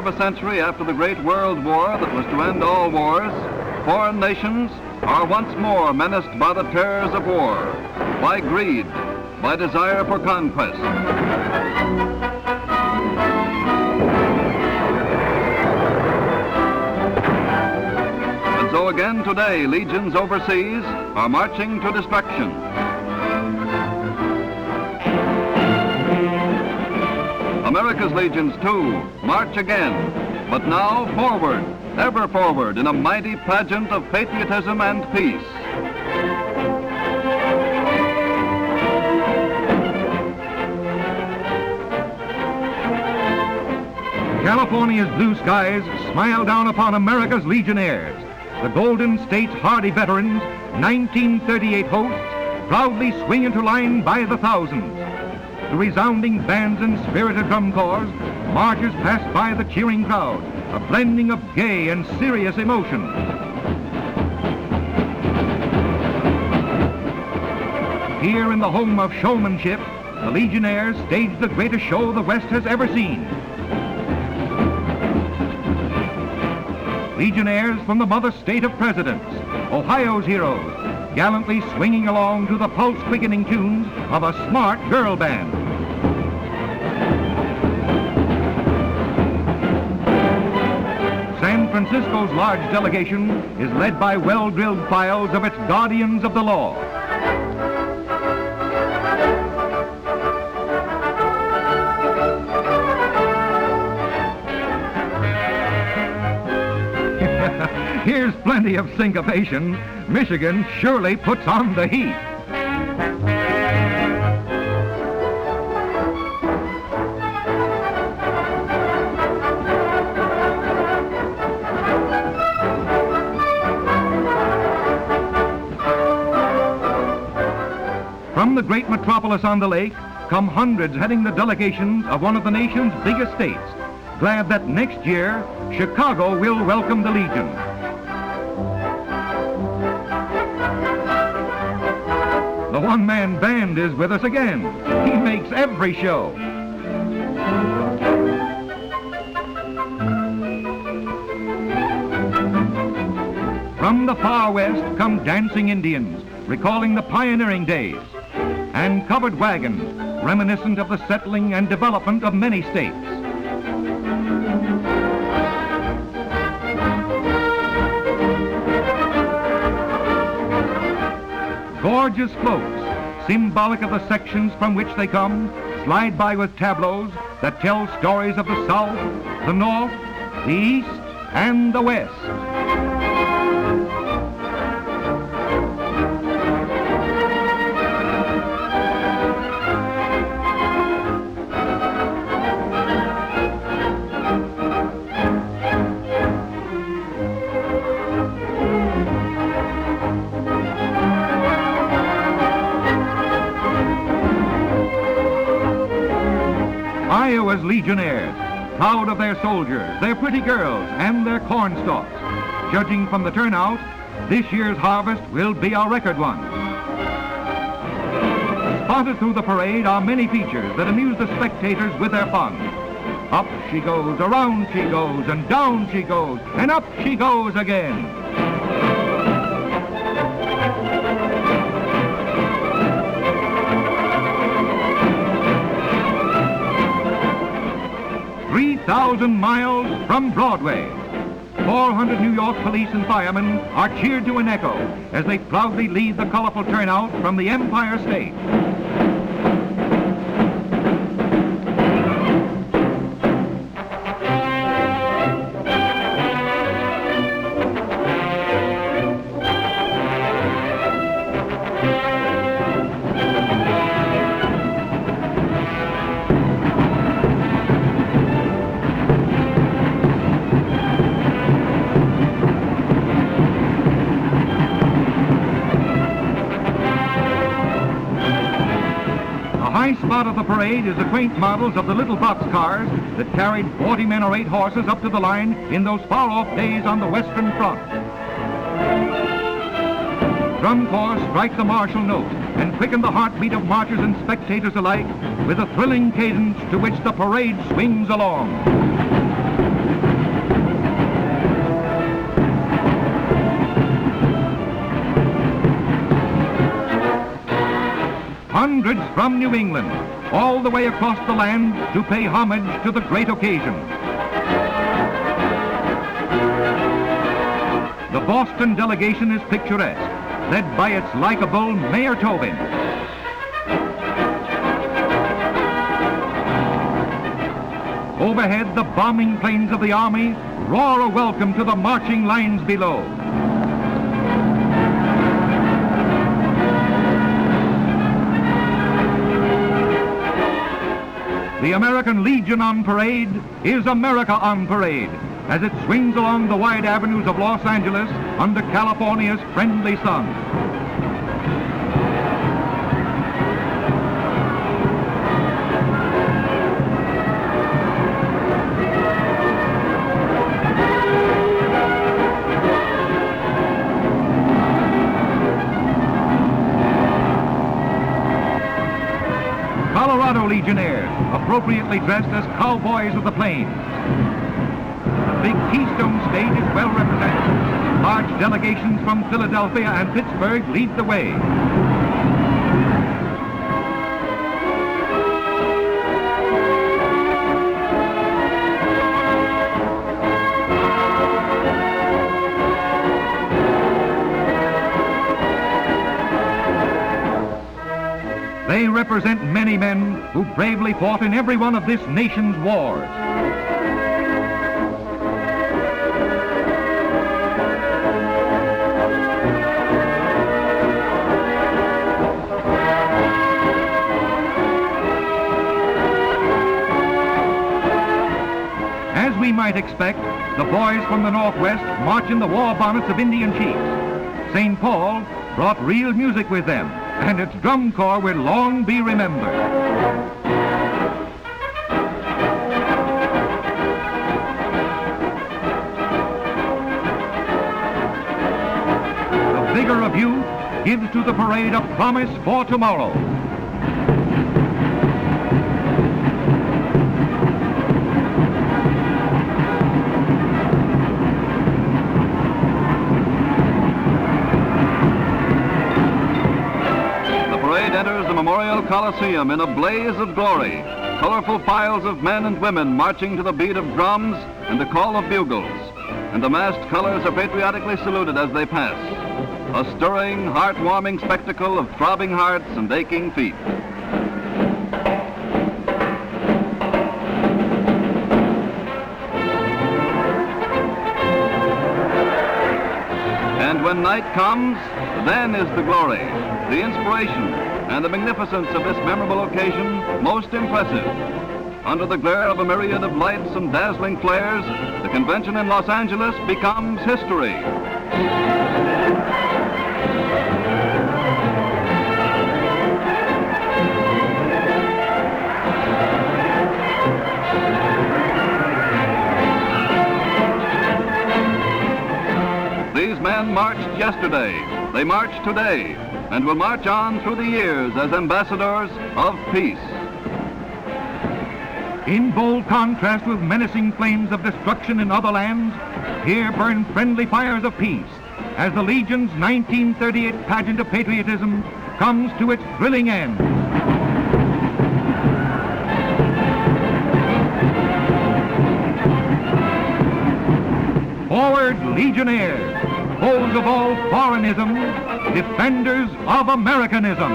of a century after the great world war that was to end all wars, foreign nations are once more menaced by the terrors of war, by greed, by desire for conquest. And so again today, legions overseas are marching to destruction. America's legions, too, march again, but now forward, ever forward, in a mighty pageant of patriotism and peace. California's blue skies smile down upon America's legionnaires, the Golden State hardy veterans, 1938 hosts, proudly swing into line by the thousands. The resounding bands and spirited drum corps, marchers pass by the cheering crowd, a blending of gay and serious emotions. Here in the home of showmanship, the Legionnaires stage the greatest show the West has ever seen. Legionnaires from the mother state of presidents, Ohio's heroes, gallantly swinging along to the pulse-quickening tunes of a smart girl band. San Francisco's large delegation is led by well-drilled files of its guardians of the law. Here's plenty of syncopation. Michigan surely puts on the heat. From the great metropolis on the lake come hundreds heading the delegations of one of the nation's biggest states, glad that next year Chicago will welcome the Legion. The one-man band is with us again. He makes every show. From the far west come dancing Indians, recalling the pioneering days, and covered wagons, reminiscent of the settling and development of many states. Gorgeous floats, symbolic of the sections from which they come, slide by with tableaus that tell stories of the South, the North, the East, and the West. Iowa's Legionnaires, proud of their soldiers, their pretty girls, and their corn stalks. Judging from the turnout, this year's harvest will be a record one. Spotted through the parade are many features that amuse the spectators with their fun. Up she goes, around she goes, and down she goes, and up she goes again. 3,000 miles from Broadway. 400 New York police and firemen are cheered to an echo as they proudly lead the colorful turnout from the Empire State. The high spot of the parade is the quaint models of the little box cars that carried 40 men or 8 horses up to the line in those far-off days on the Western Front. Drum corps strike the martial note and quicken the heartbeat of marchers and spectators alike with a thrilling cadence to which the parade swings along. hundreds from New England, all the way across the land to pay homage to the great occasion. The Boston delegation is picturesque, led by its likable Mayor Tobin. Overhead, the bombing planes of the Army roar a welcome to the marching lines below. The American Legion on parade is America on parade as it swings along the wide avenues of Los Angeles under California's friendly sun. Colorado Legionnaires, appropriately dressed as cowboys of the plains. The big Keystone State is well represented. Large delegations from Philadelphia and Pittsburgh lead the way. They represent many men who bravely fought in every one of this nation's wars. As we might expect, the boys from the Northwest march in the war bonnets of Indian chiefs. St. Paul brought real music with them, and its drum corps will long be remembered. The vigor of youth gives to the parade a promise for tomorrow. Enters the Memorial Coliseum in a blaze of glory. Colorful files of men and women marching to the beat of drums and the call of bugles. And the massed colors are patriotically saluted as they pass. A stirring, heart-warming spectacle of throbbing hearts and aching feet. And when night comes, then is the glory, the inspiration, and the magnificence of this memorable occasion most impressive. Under the glare of a myriad of lights and dazzling flares, the convention in Los Angeles becomes history. These men marched yesterday, they march today, and will march on through the years as ambassadors of peace. In bold contrast with menacing flames of destruction in other lands, here burn friendly fires of peace as the Legion's 1938 pageant of patriotism comes to its thrilling end. Forward, Legionnaires, foes of all foreignism, defenders of Americanism.